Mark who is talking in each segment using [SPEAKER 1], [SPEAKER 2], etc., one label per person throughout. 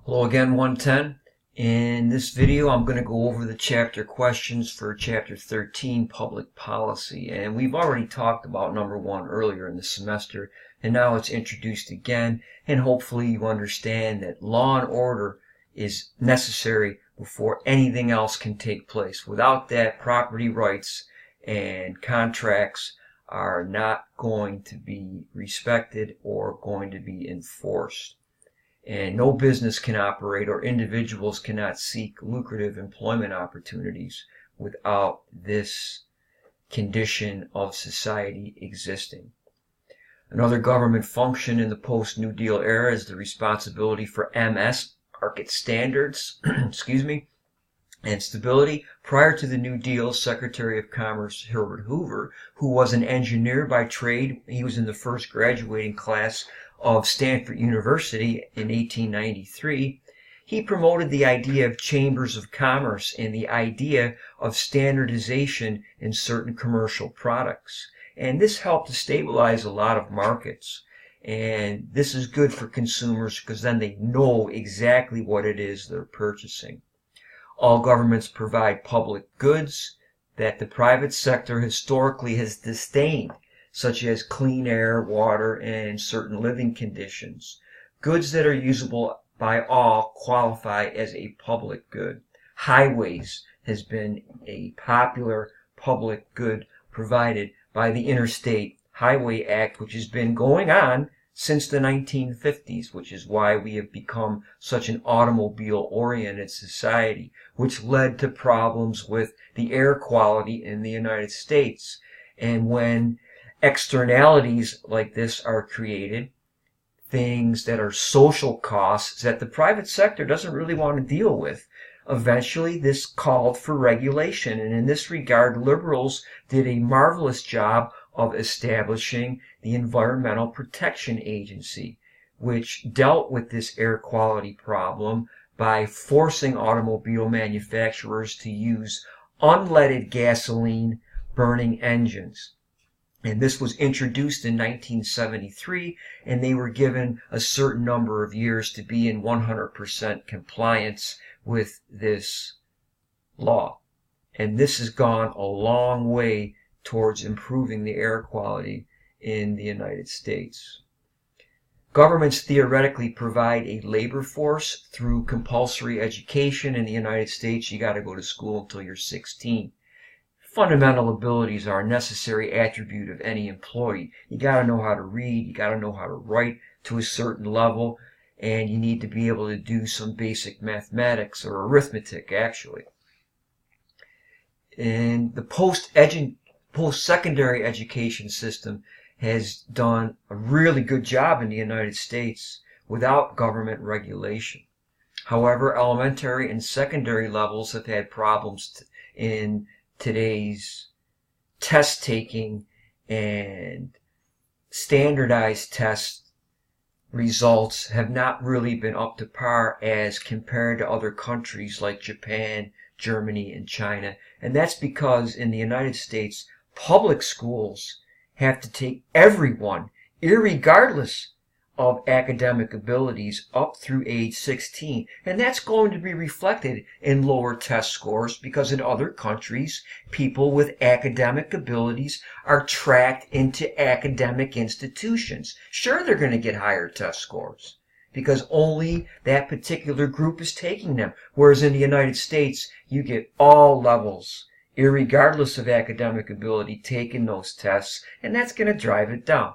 [SPEAKER 1] Hello again, 110. In this video, I'm going to go over the chapter questions for Chapter 13, Public Policy. And we've already talked about number 1 earlier in the semester, and now it's introduced again. And hopefully you understand that law and order is necessary before anything else can take place. Without that, property rights and contracts are not going to be respected or going to be enforced. And no business can operate or individuals cannot seek lucrative employment opportunities without this condition of society existing. Another government function in the post-New Deal era is the responsibility for MS, market standards, and stability. Prior to the New Deal, Secretary of Commerce Herbert Hoover, who was an engineer by trade, he was in the first graduating class of Stanford University in 1893, he promoted the idea of chambers of commerce and the idea of standardization in certain commercial products. And this helped to stabilize a lot of markets. And this is good for consumers because then they know exactly what it is they're purchasing. All governments provide public goods that the private sector historically has disdained, such as clean air, water, and certain living conditions. Goods that are usable by all qualify as a public good. Highways has been a popular public good provided by the Interstate Highway Act, which has been going on since the 1950s, which is why we have become such an automobile-oriented society, which led to problems with the air quality in the United States. And when externalities like this are created, things that are social costs that the private sector doesn't really want to deal with, eventually this called for regulation. And in this regard, liberals did a marvelous job of establishing the Environmental Protection Agency, which dealt with this air quality problem by forcing automobile manufacturers to use unleaded gasoline burning engines. And this was introduced in 1973, and they were given a certain number of years to be in 100% compliance with this law. And this has gone a long way towards improving the air quality in the United States. Governments theoretically provide a labor force through compulsory education. In the United States, you got to go to school until you're 16. Fundamental abilities are a necessary attribute of any employee. You got to know how to read, you got to know how to write to a certain level, and you need to be able to do some basic mathematics or arithmetic, actually. And the post-secondary education system has done a really good job in the United States without government regulation. However, elementary and secondary levels have had problems in today's test taking, and standardized test results have not really been up to par as compared to other countries like Japan, Germany, and China. And that's because in the United States, public schools have to take everyone, irregardless of academic abilities, up through age 16. And that's going to be reflected in lower test scores because in other countries, people with academic abilities are tracked into academic institutions. Sure, they're going to get higher test scores because only that particular group is taking them. Whereas in the United States, you get all levels, irregardless of academic ability, taking those tests, and that's going to drive it down.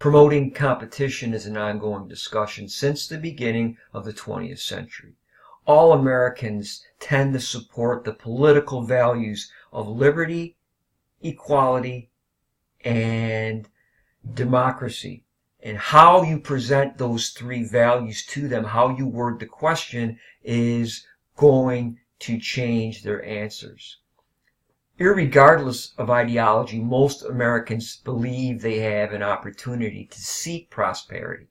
[SPEAKER 1] Promoting competition is an ongoing discussion since the beginning of the 20th century. All Americans tend to support the political values of liberty, equality, and democracy. And how you present those three values to them, how you word the question, is going to change their answers. Irregardless of ideology, most Americans believe they have an opportunity to seek prosperity.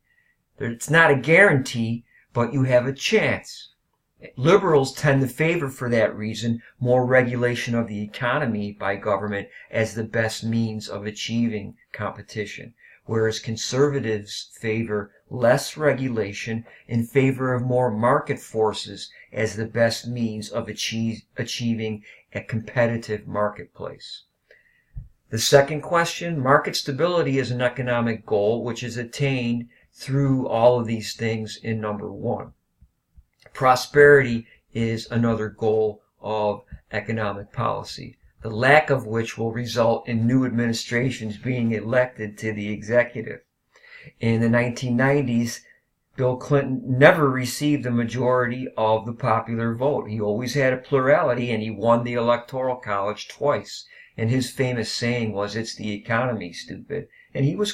[SPEAKER 1] It's not a guarantee, but you have a chance. Liberals tend to favor, for that reason, more regulation of the economy by government as the best means of achieving competition, whereas conservatives favor less regulation in favor of more market forces as the best means of achieving a competitive marketplace. The second question, market stability is an economic goal which is attained through all of these things in number 1. Prosperity is another goal of economic policy, the lack of which will result in new administrations being elected to the executive. In the 1990s, Bill Clinton never received the majority of the popular vote. He always had a plurality, and he won the Electoral College twice. And his famous saying was, "It's the economy, stupid." And he was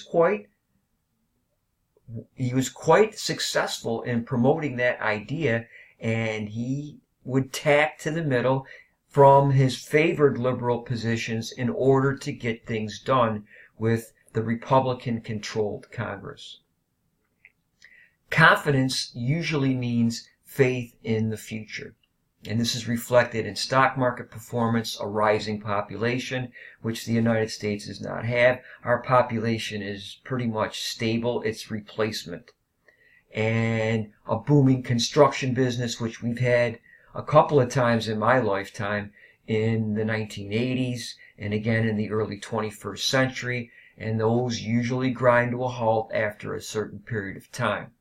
[SPEAKER 1] quite successful in promoting that idea, and he would tack to the middle from his favored liberal positions in order to get things done with the Republican-controlled Congress. Confidence usually means faith in the future. And this is reflected in stock market performance, a rising population, which the United States does not have. Our population is pretty much stable. It's replacement. And a booming construction business, which we've had a couple of times in my lifetime in the 1980s and again in the early 21st century. And those usually grind to a halt after a certain period of time.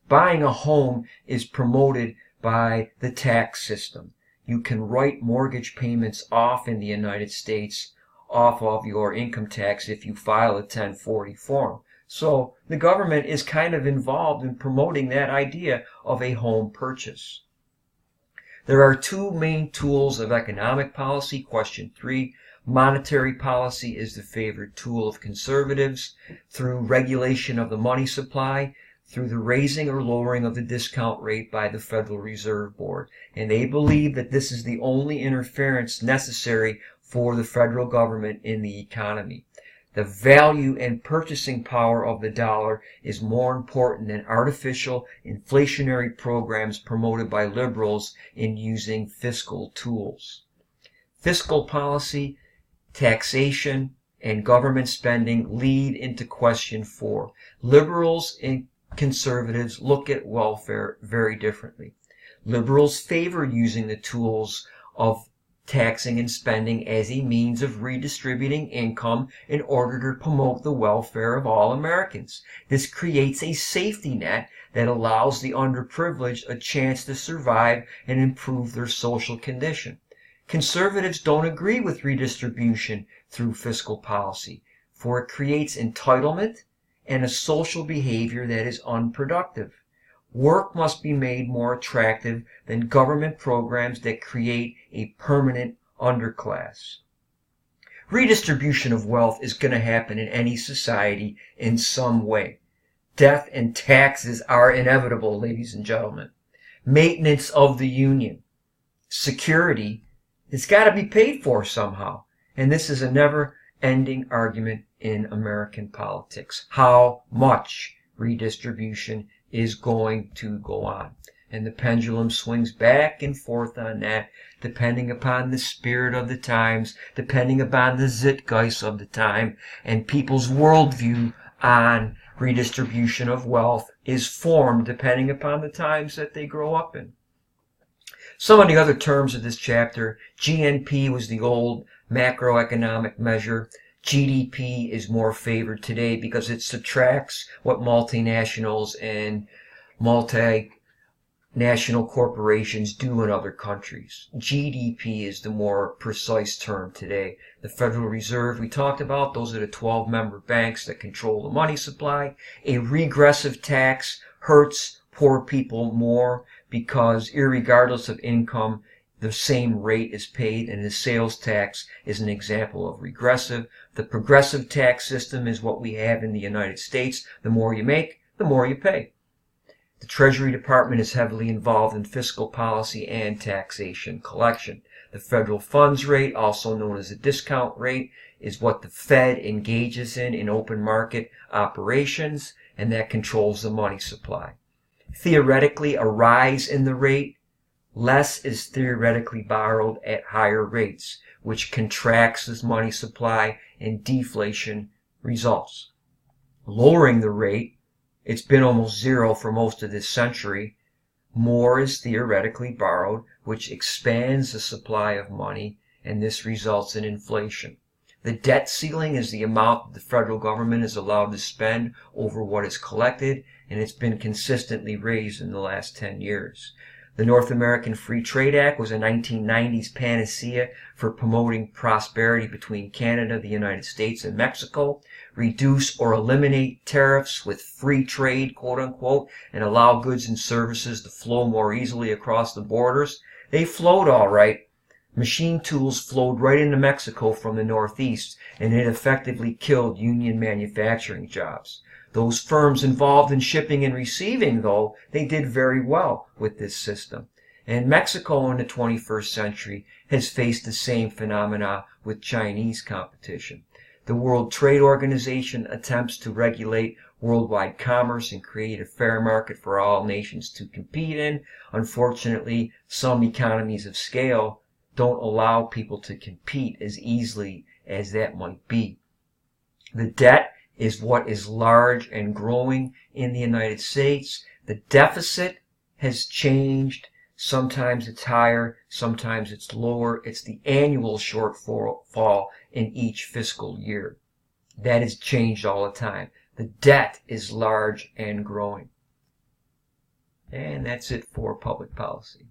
[SPEAKER 1] Buying a home is promoted by the tax system. You can write mortgage payments off in the United States off of your income tax if you file a 1040 form. So the government is kind of involved in promoting that idea of a home purchase. There are two main tools of economic policy. Question 3, monetary policy is the favorite tool of conservatives through regulation of the money supply, through the raising or lowering of the discount rate by the Federal Reserve Board. And they believe that this is the only interference necessary for the federal government in the economy. The value and purchasing power of the dollar is more important than artificial inflationary programs promoted by liberals in using fiscal tools. Fiscal policy, taxation, and government spending lead into question 4. Liberals and conservatives look at welfare very differently. Liberals favor using the tools of taxing and spending as a means of redistributing income in order to promote the welfare of all Americans. This creates a safety net that allows the underprivileged a chance to survive and improve their social condition. Conservatives don't agree with redistribution through fiscal policy, for it creates entitlement and a social behavior that is unproductive. Work must be made more attractive than government programs that create a permanent underclass. Redistribution of wealth is going to happen in any society in some way. Death and taxes are inevitable, ladies and gentlemen. Maintenance of the union, security, it's got to be paid for somehow. And this is a never-ending argument in American politics. How much redistribution is going to go on? And the pendulum swings back and forth on that, depending upon the spirit of the times, depending upon the zeitgeist of the time, and people's worldview on redistribution of wealth is formed depending upon the times that they grow up in. Some of the other terms of this chapter, GNP was the old macroeconomic measure. GDP is more favored today because it subtracts what multinationals and multinational corporations do in other countries. GDP is the more precise term today. The Federal Reserve we talked about, those are the 12-member banks that control the money supply. A regressive tax hurts poor people more because irregardless of income, the same rate is paid, and the sales tax is an example of regressive. The progressive tax system is what we have in the United States. The more you make, the more you pay. The Treasury Department is heavily involved in fiscal policy and taxation collection. The federal funds rate, also known as the discount rate, is what the Fed engages in open market operations, and that controls the money supply. Theoretically, a rise in the rate, less is theoretically borrowed at higher rates, which contracts the money supply and deflation results. Lowering the rate it's been almost zero for most of this century. More is theoretically borrowed, which expands the supply of money, and this results in inflation. The debt ceiling is the amount that the federal government is allowed to spend over what is collected, and it's been consistently raised in the last 10 years. The North American Free Trade Act was a 1990s panacea for promoting prosperity between Canada, the United States, and Mexico. Reduce or eliminate tariffs with free trade, quote unquote, and allow goods and services to flow more easily across the borders. They flowed all right. Machine tools flowed right into Mexico from the Northeast, and it effectively killed union manufacturing jobs. Those firms involved in shipping and receiving, though, they did very well with this system. And Mexico in the 21st century has faced the same phenomena with Chinese competition. The World Trade Organization attempts to regulate worldwide commerce and create a fair market for all nations to compete in. Unfortunately, some economies of scale don't allow people to compete as easily as that might be. The debt is what is large and growing in the United States. The deficit has changed. Sometimes it's higher, sometimes it's lower. It's the annual shortfall in each fiscal year. That has changed all the time. The debt is large and growing. And that's it for public policy.